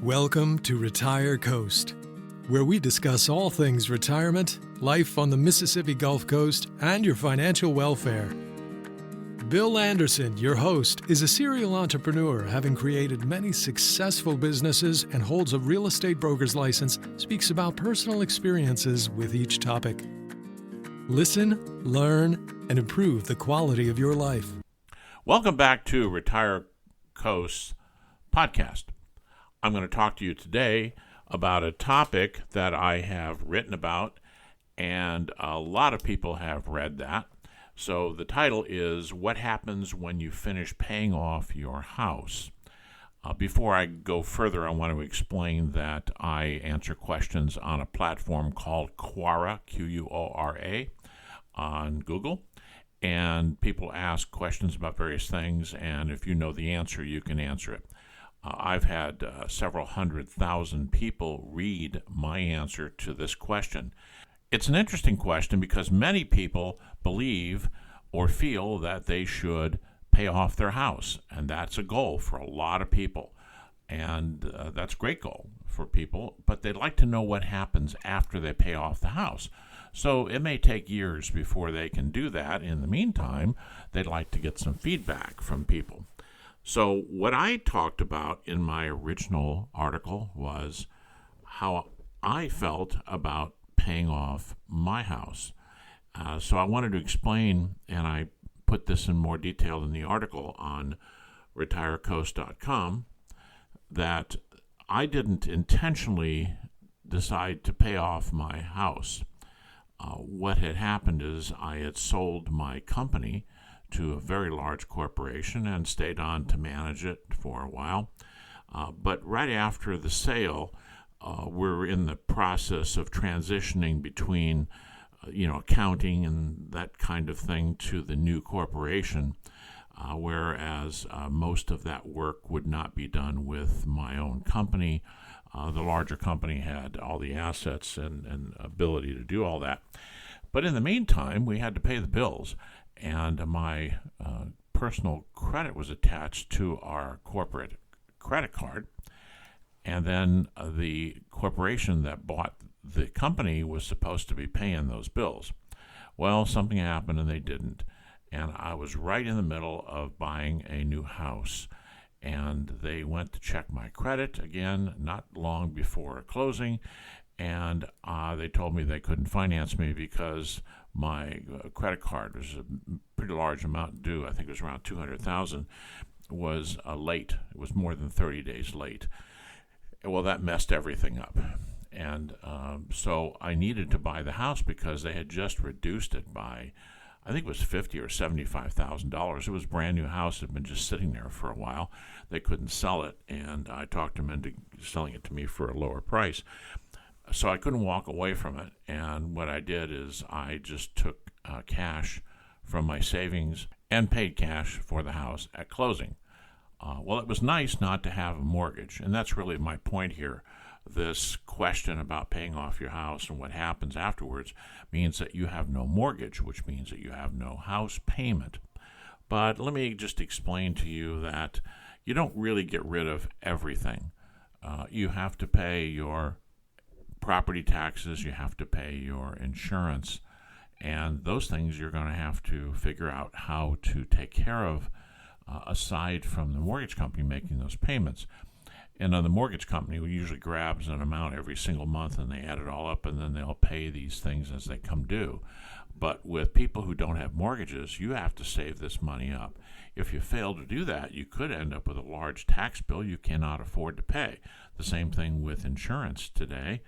Welcome to Retire Coast, where we discuss all things retirement, life on the Mississippi Gulf Coast, and your financial welfare. Bill Anderson, your host, is a serial entrepreneur having created many successful businesses and holds a real estate broker's license, speaks about personal experiences with each topic. Listen, learn, and improve the quality of your life. Welcome back to Retire Coast podcast. I'm going to talk to you today about a topic that I have written about, and a lot of people have read that. So the title is, What Happens When You Finish Paying Off Your House? Before I go further, I want to explain that I answer questions on a platform called Quora, Quora, on Google. And people ask questions about various things, and if you know the answer, you can answer it. I've had several 100,000 people read my answer to this question. It's an interesting question because many people believe or feel that they should pay off their house, and that's a goal for a lot of people. And that's a great goal for people, but they'd like to know what happens after they pay off the house. So it may take years before they can do that. In the meantime, they'd like to get some feedback from people. So what I talked about in my original article was how I felt about paying off my house. So I wanted to explain, and I put this in more detail in the article on retirecoast.com, that I didn't intentionally decide to pay off my house. What had happened is I had sold my company to a very large corporation and stayed on to manage it for a while. But right after the sale, we're in the process of transitioning between, accounting and that kind of thing to the new corporation, whereas most of that work would not be done with my own company. The larger company had all the assets and ability to do all that. But in the meantime, we had to pay the bills. And my personal credit was attached to our corporate credit card. And then the corporation that bought the company was supposed to be paying those bills. Well, something happened and they didn't. And I was right in the middle of buying a new house. And they went to check my credit again, not long before closing. And they told me they couldn't finance me because my credit card was a pretty large amount due. I think it was around $200,000. Was late. It was more than 30 days late. Well, that messed everything up. And so I needed to buy the house because they had just reduced it by, I think it was $50,000 or $75,000. It was a brand new house. It had been just sitting there for a while. They couldn't sell it, and I talked them into selling it to me for a lower price. So I couldn't walk away from it, and what I did is I just took cash from my savings and paid cash for the house at closing. Well, it was nice not to have a mortgage, and that's really my point here. This question about paying off your house and what happens afterwards means that you have no mortgage, which means that you have no house payment. But let me just explain to you that you don't really get rid of everything. You have to pay your property taxes, you have to pay your insurance, and those things you're going to have to figure out how to take care of aside from the mortgage company making those payments. And the mortgage company usually grabs an amount every single month and they add it all up and then they'll pay these things as they come due. But with people who don't have mortgages, you have to save this money up. If you fail to do that, you could end up with a large tax bill you cannot afford to pay. The same thing with insurance today.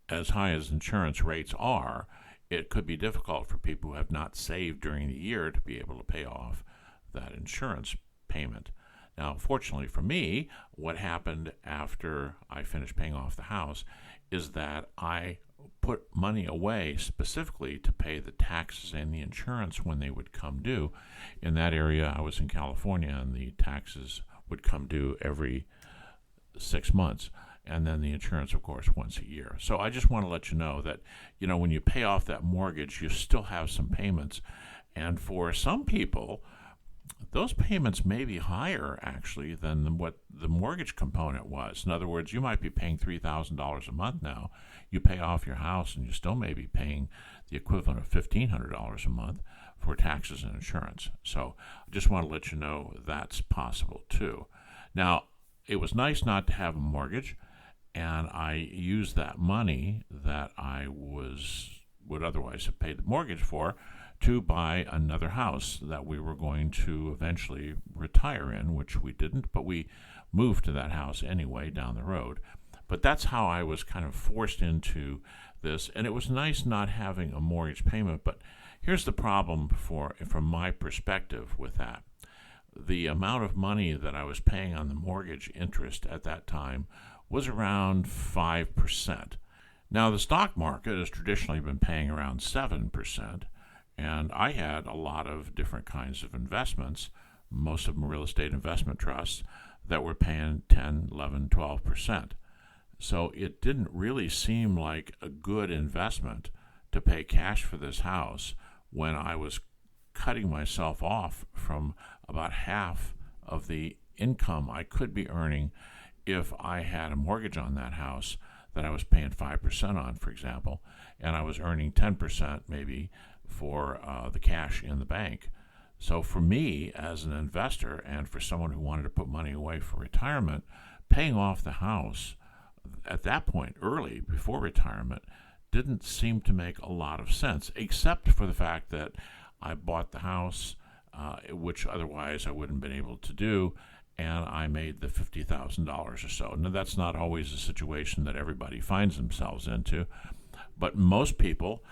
As high as insurance rates are, it could be difficult for people who have not saved during the year to be able to pay off that insurance payment. Now, fortunately for me, what happened after I finished paying off the house is that I put money away specifically to pay the taxes and the insurance when they would come due. In that area, I was in California, and the taxes would come due every 6 months. And then the insurance, of course, once a year. So I just want to let you know that, when you pay off that mortgage, you still have some payments. And for some people, those payments may be higher actually than what the mortgage component was. In other words, you might be paying $3,000 a month now. You pay off your house and you still may be paying the equivalent of $1,500 a month for taxes and insurance. So I just want to let you know that's possible too. Now, it was nice not to have a mortgage, and I used that money that I would otherwise have paid the mortgage for to buy another house that we were going to eventually retire in, which we didn't, but we moved to that house anyway down the road. But that's how I was kind of forced into this, and it was nice not having a mortgage payment. But here's the problem from my perspective with that. The amount of money that I was paying on the mortgage interest at that time was around 5%. Now, the stock market has traditionally been paying around 7%. And I had a lot of different kinds of investments, most of them real estate investment trusts, that were paying 10, 11, 12%. So it didn't really seem like a good investment to pay cash for this house when I was cutting myself off from about half of the income I could be earning if I had a mortgage on that house that I was paying 5% on, for example, and I was earning 10% maybe for the cash in the bank. So for me as an investor and for someone who wanted to put money away for retirement, paying off the house at that point early before retirement didn't seem to make a lot of sense, except for the fact that I bought the house, which otherwise I wouldn't have been able to do, and I made the $50,000 or so. Now, that's not always a situation that everybody finds themselves into, but most people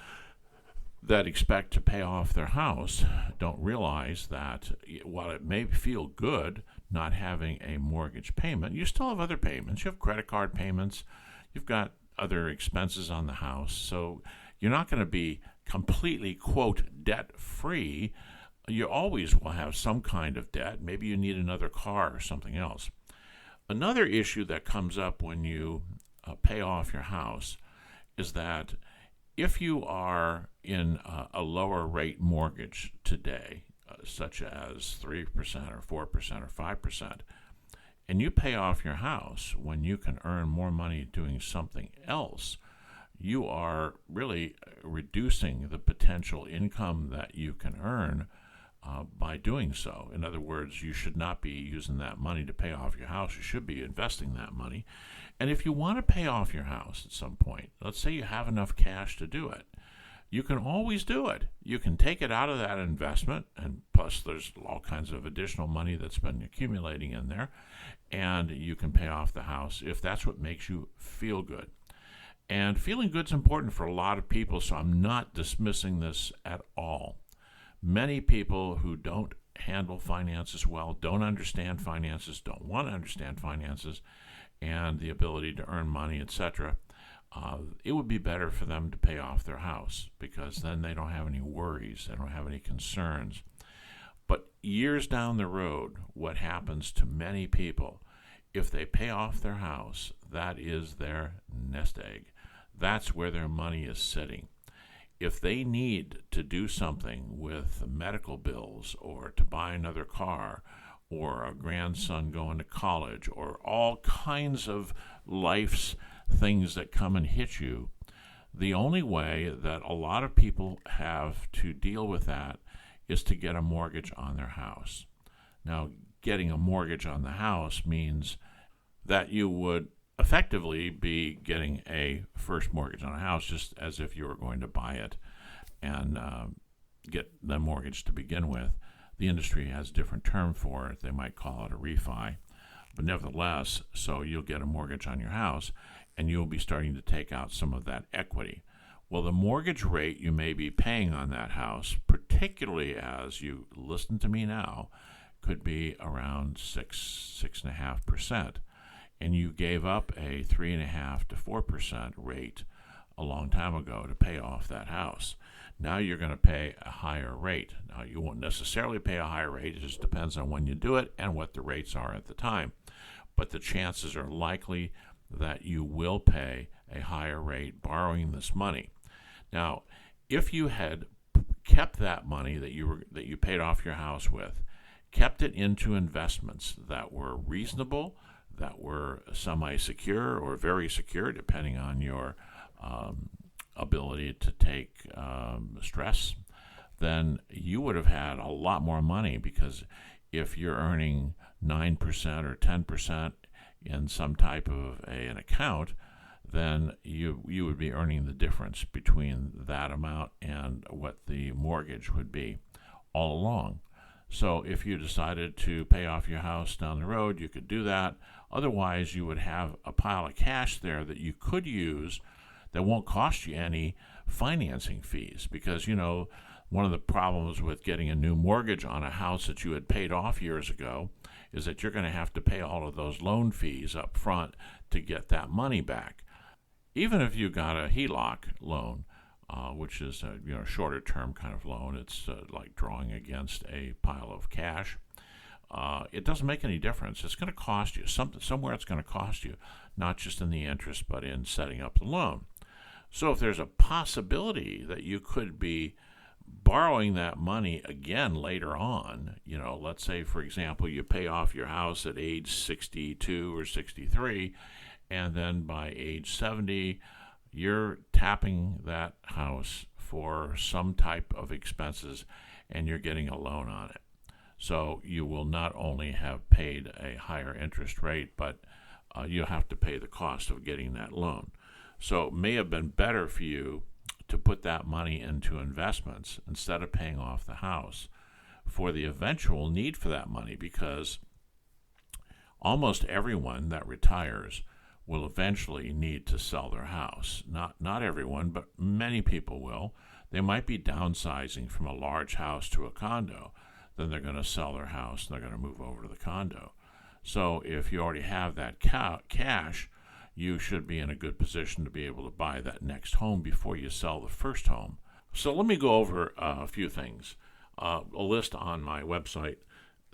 that expect to pay off their house don't realize that while it may feel good not having a mortgage payment, you still have other payments. You have credit card payments. You've got other expenses on the house. So you're not going to be completely, quote, debt-free. You always will have some kind of debt. Maybe you need another car or something else. Another issue that comes up when you pay off your house is that if you are in a lower rate mortgage today, such as 3% or 4% or 5%, and you pay off your house when you can earn more money doing something else, you are really reducing the potential income that you can earn by doing so. In other words, you should not be using that money to pay off your house. You should be investing that money. And if you want to pay off your house at some point, let's say you have enough cash to do it, you can always do it. You can take it out of that investment, and plus there's all kinds of additional money that's been accumulating in there, and you can pay off the house if that's what makes you feel good. And feeling good is important for a lot of people, so I'm not dismissing this at all. Many people who don't handle finances well, don't understand finances, don't want to understand finances, and the ability to earn money, etc., it would be better for them to pay off their house because then they don't have any worries, they don't have any concerns. But years down the road, what happens to many people, if they pay off their house, that is their nest egg. That's where their money is sitting. If they need to do something with medical bills or to buy another car or a grandson going to college or all kinds of life's things that come and hit you, the only way that a lot of people have to deal with that is to get a mortgage on their house. Now, getting a mortgage on the house means that you would effectively be getting a first mortgage on a house, just as if you were going to buy it and get the mortgage to begin with. The industry has a different term for it. They might call it a refi. But nevertheless, so you'll get a mortgage on your house, and you'll be starting to take out some of that equity. Well, the mortgage rate you may be paying on that house, particularly as you listen to me now, could be around 6.5%. And you gave up a 3.5% to 4% rate a long time ago to pay off that house. Now you're going to pay a higher rate. Now you won't necessarily pay a higher rate. It just depends on when you do it and what the rates are at the time. But the chances are likely that you will pay a higher rate borrowing this money. Now, if you had kept that money that you paid off your house with, kept it into investments that were reasonable, that were semi-secure or very secure, depending on your ability to take stress, then you would have had a lot more money, because if you're earning 9% or 10% in some type of an account, then you would be earning the difference between that amount and what the mortgage would be all along. So if you decided to pay off your house down the road, you could do that. Otherwise, you would have a pile of cash there that you could use that won't cost you any financing fees, because, one of the problems with getting a new mortgage on a house that you had paid off years ago is that you're going to have to pay all of those loan fees up front to get that money back. Even if you got a HELOC loan, which is a shorter term kind of loan, it's like drawing against a pile of cash. It doesn't make any difference. It's going to cost you somewhere. It's going to cost you, not just in the interest, but in setting up the loan. So if there's a possibility that you could be borrowing that money again later on, let's say, for example, you pay off your house at age 62 or 63, and then by age 70, you're tapping that house for some type of expenses, and you're getting a loan on it. So you will not only have paid a higher interest rate, but you'll have to pay the cost of getting that loan. So it may have been better for you to put that money into investments instead of paying off the house for the eventual need for that money, because almost everyone that retires will eventually need to sell their house. Not everyone, but many people will. They might be downsizing from a large house to a condo. Then they're going to sell their house and they're going to move over to the condo. So if you already have that cash, you should be in a good position to be able to buy that next home before you sell the first home. So let me go over a few things. A list on my website.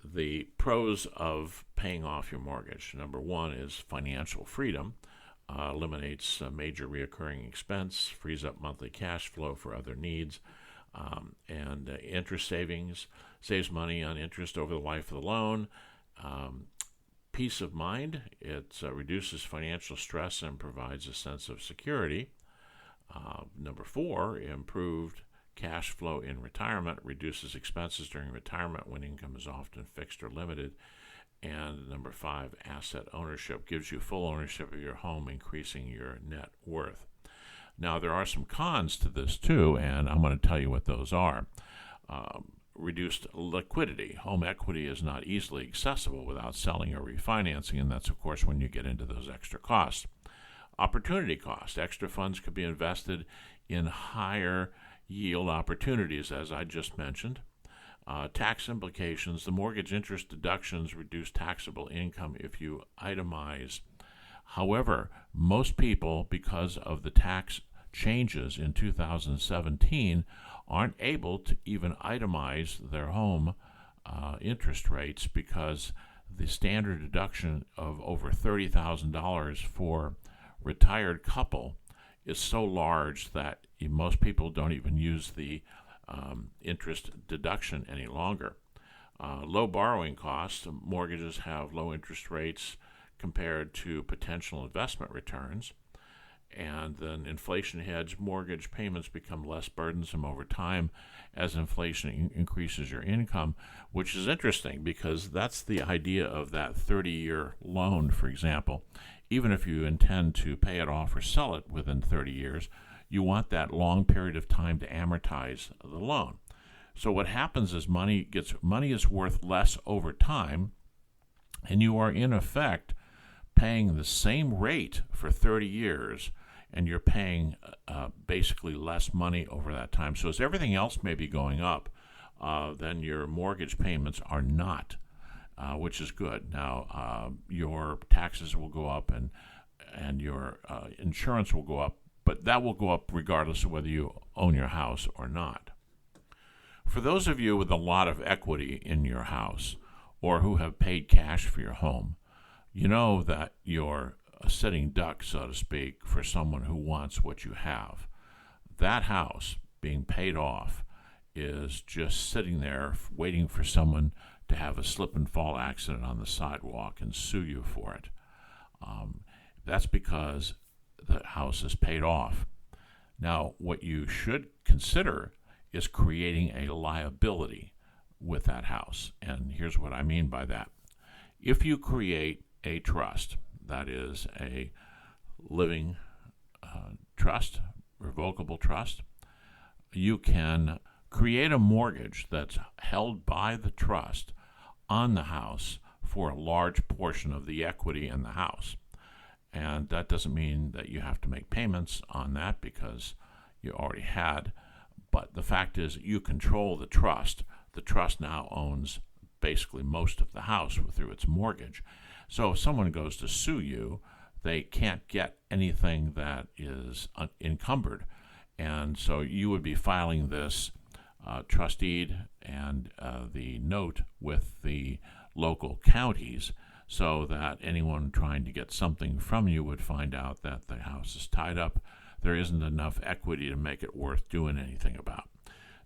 The pros of paying off your mortgage. Number one is financial freedom. Eliminates a major reoccurring expense, frees up monthly cash flow for other needs, and interest savings, saves money on interest over the life of the loan. Peace of mind. It reduces financial stress and provides a sense of security. Number four, improved cash flow in retirement, reduces expenses during retirement when income is often fixed or limited. And number five, asset ownership, gives you full ownership of your home, increasing your net worth. Now, there are some cons to this too, and I'm going to tell you what those are. Reduced liquidity. Home equity is not easily accessible without selling or refinancing, and that's, of course, when you get into those extra costs. Opportunity cost. Extra funds could be invested in higher yield opportunities, as I just mentioned. Tax implications. The mortgage interest deductions reduce taxable income if you itemize. However, most people, because of the tax changes in 2017, aren't able to even itemize their home interest rates, because the standard deduction of over $30,000 for retired couple is so large that most people don't even use the interest deduction any longer. Low borrowing costs. Mortgages have low interest rates compared to potential investment returns. And then inflation hedge. Mortgage payments become less burdensome over time as inflation increases your income, which is interesting, because that's the idea of that 30-year loan, for example. Even if you intend to pay it off or sell it within 30 years, you want that long period of time to amortize the loan. So what happens is money is worth less over time, and you are in effect paying the same rate for 30 years, and you're paying basically less money over that time. So as everything else may be going up, then your mortgage payments are not, which is good. Now, your taxes will go up and your insurance will go up, but that will go up regardless of whether you own your house or not. For those of you with a lot of equity in your house, or who have paid cash for your home, you know that you're a sitting duck, so to speak, for someone who wants what you have. That house being paid off is just sitting there waiting for someone to have a slip and fall accident on the sidewalk and sue you for it. That's because the house is paid off. Now, what you should consider is creating a liability with that house. And here's what I mean by that. If you create a trust, that is a living trust, revocable trust, you can create a mortgage that's held by the trust on the house for a large portion of the equity in the house. And that doesn't mean that you have to make payments on that because you already had. But the fact is you control the trust. The trust now owns basically most of the house through its mortgage. So if someone goes to sue you, they can't get anything that is encumbered. And so you would be filing this trust deed and the note with the local counties so that anyone trying to get something from you would find out that the house is tied up. There isn't enough equity to make it worth doing anything about.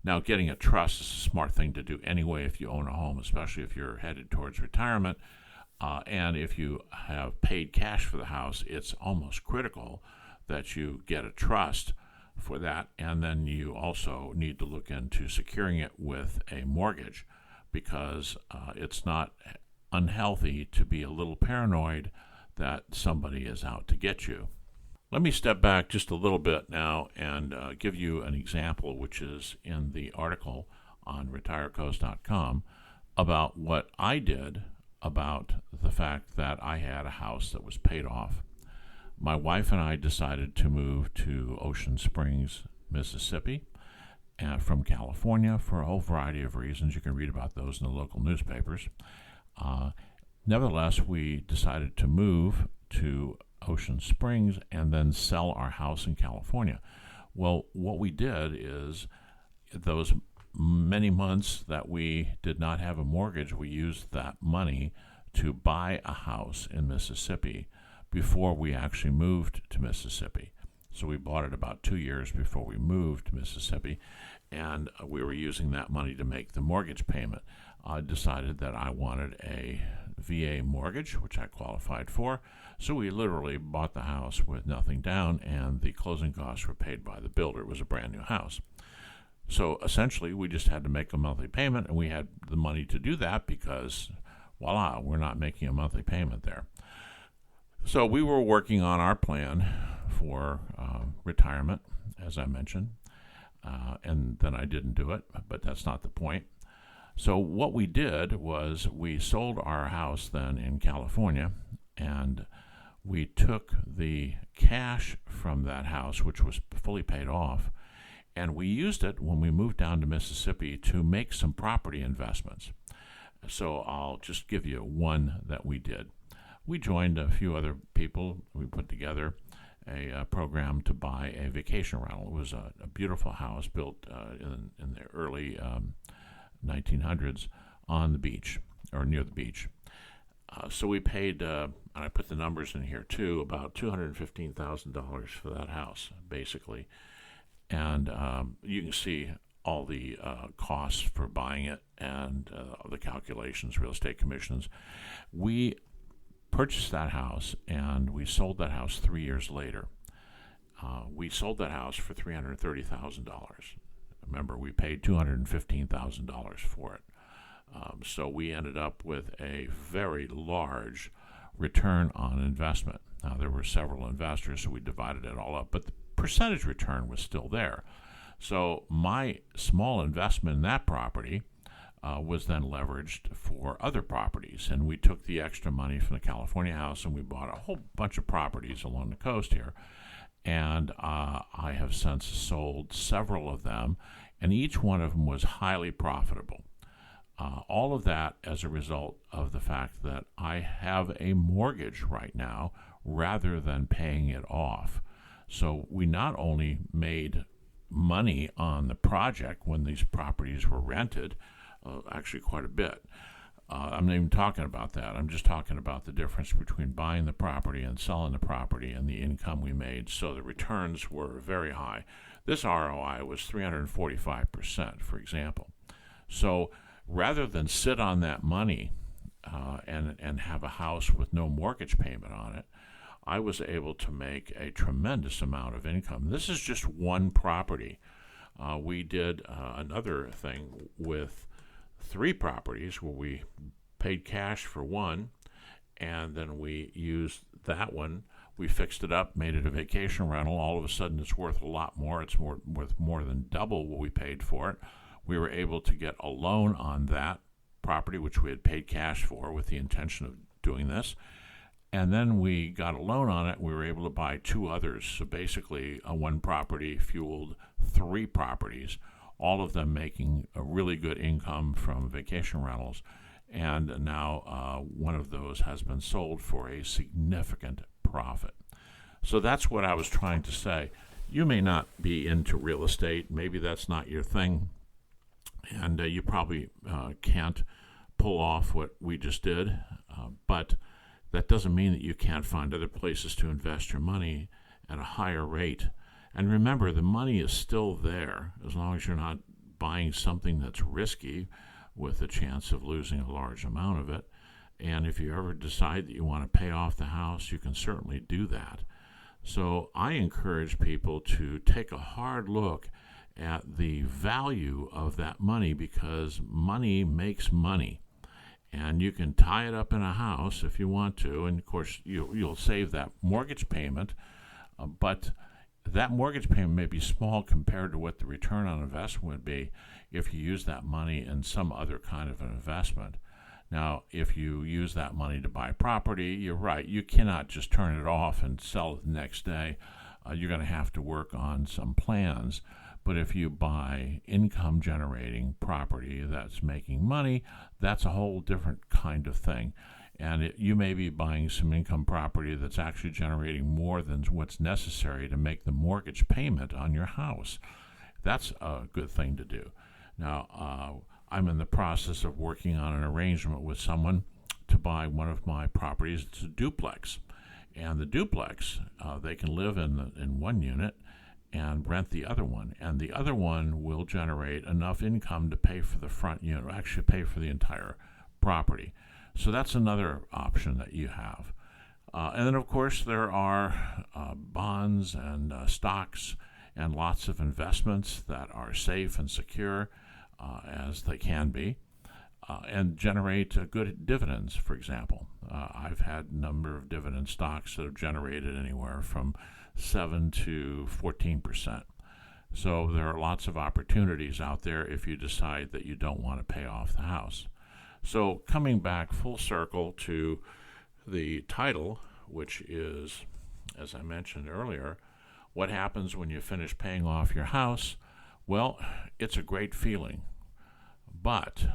Now, getting a trust is a smart thing to do anyway if you own a home, especially if you're headed towards retirement. And if you have paid cash for the house, it's almost critical that you get a trust for that. And then you also need to look into securing it with a mortgage because it's not unhealthy to be a little paranoid that somebody is out to get you. Let me step back just a little bit now and give you an example, which is in the article on retirecoast.com about what I did about the fact that I had a house that was paid off. My wife and I decided to move to Ocean Springs, Mississippi, from California for a whole variety of reasons. You can read about those in the local newspapers. Nevertheless, we decided to move to Ocean Springs and then sell our house in California. Well, what we did is those many months that we did not have a mortgage, we used that money to buy a house in Mississippi before we actually moved to Mississippi. So we bought it about 2 years before we moved to Mississippi, and we were using that money to make the mortgage payment. I decided that I wanted a VA mortgage, which I qualified for, so we literally bought the house with nothing down, and the closing costs were paid by the builder. It was a brand new house. So essentially, we just had to make a monthly payment, and we had the money to do that because, voila, we're not making a monthly payment there. So we were working on our plan for retirement, as I mentioned, and then I didn't do it, but that's not the point. So what we did was we sold our house then in California, and we took the cash from that house, which was fully paid off, and we used it when we moved down to Mississippi to make some property investments. So I'll just give you one that we did. We joined a few other people. We put together a program to buy a vacation rental. It was a beautiful house built in the early 1900s on the beach, or near the beach. So we paid, and I put the numbers in here too, about $215,000 for that house, basically. And you can see all the costs for buying it and the calculations, real estate commissions. We purchased that house, and we sold that house 3 years later. We sold that house for $330,000. Remember, we paid $215,000 for it. So we ended up with a very large return on investment. Now, there were several investors, so we divided it all up, but the percentage return was still there. So my small investment in that property was then leveraged for other properties, and we took the extra money from the California house and we bought a whole bunch of properties along the coast here. And I have since sold several of them, and each one of them was highly profitable. All of that as a result of the fact that I have a mortgage right now rather than paying it off. So we not only made money on the project when these properties were rented, actually quite a bit. I'm not even talking about that. I'm just talking about the difference between buying the property and selling the property and the income we made. So the returns were very high. This ROI was 345%, for example. So rather than sit on that money and have a house with no mortgage payment on it, I was able to make a tremendous amount of income. This is just one property. We did another thing with 3 properties where we paid cash for one, and then we used that one. We fixed it up, made it a vacation rental. All of a sudden, it's worth a lot more. It's worth more than double what we paid for it. We were able to get a loan on that property, which we had paid cash for with the intention of doing this. And then we got a loan on it. We were able to buy 2 others. So basically, one property fueled 3 properties, all of them making a really good income from vacation rentals. And now one of those has been sold for a significant profit. So that's what I was trying to say. You may not be into real estate. Maybe that's not your thing. And you probably can't pull off what we just did. But that doesn't mean that you can't find other places to invest your money at a higher rate. And remember, the money is still there as long as you're not buying something that's risky with a chance of losing a large amount of it. And if you ever decide that you want to pay off the house, you can certainly do that. So I encourage people to take a hard look at the value of that money, because money makes money. And you can tie it up in a house if you want to, and of course you'll save that mortgage payment, but that mortgage payment may be small compared to what the return on investment would be if you use that money in some other kind of an investment. Now, if you use that money to buy property, you're right, you cannot just turn it off and sell it the next day. You're going to have to work on some plans. But if you buy income-generating property that's making money, that's a whole different kind of thing. And you may be buying some income property that's actually generating more than what's necessary to make the mortgage payment on your house. That's a good thing to do. Now, I'm in the process of working on an arrangement with someone to buy one of my properties. It's a duplex. And the duplex, they can live in one unit and rent the other one. And the other one will generate enough income to pay for the front unit, or actually pay for the entire property. So that's another option that you have. And then, of course, there are bonds and stocks and lots of investments that are safe and secure, as they can be, and generate good dividends, for example. I've had a number of dividend stocks that have generated anywhere from 7 to 14%. So there are lots of opportunities out there if you decide that you don't want to pay off the house. So coming back full circle to the title, which is, as I mentioned earlier, what happens when you finish paying off your house? Well, it's a great feeling. But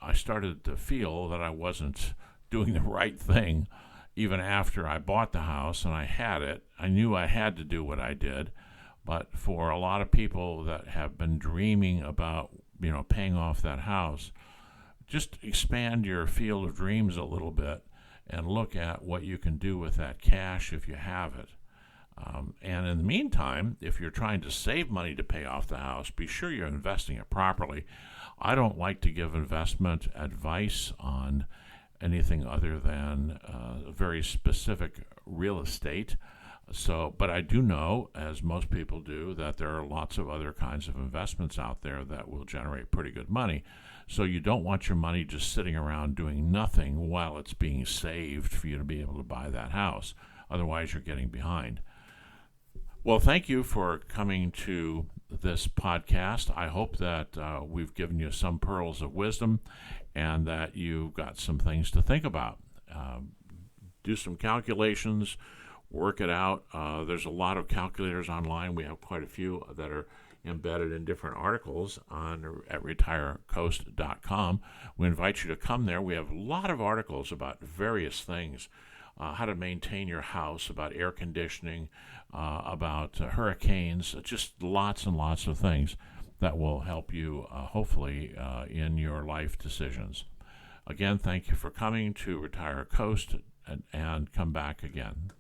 I started to feel that I wasn't doing the right thing even after I bought the house and I had it. I knew I had to do what I did. But for a lot of people that have been dreaming about, paying off that house, just expand your field of dreams a little bit and look at what you can do with that cash if you have it. And in the meantime, if you're trying to save money to pay off the house, be sure you're investing it properly. I don't like to give investment advice on anything other than very specific real estate. But I do know, as most people do, that there are lots of other kinds of investments out there that will generate pretty good money. So you don't want your money just sitting around doing nothing while it's being saved for you to be able to buy that house. Otherwise, you're getting behind. Well, thank you for coming to this podcast. I hope that we've given you some pearls of wisdom and that you've got some things to think about. Do some calculations, work it out. There's a lot of calculators online. We have quite a few that are embedded in different articles at retirecoast.com. We invite you to come there. We have a lot of articles about various things, how to maintain your house, about air conditioning, about hurricanes, just lots and lots of things that will help you, hopefully, in your life decisions. Again, thank you for coming to Retire Coast, and come back again.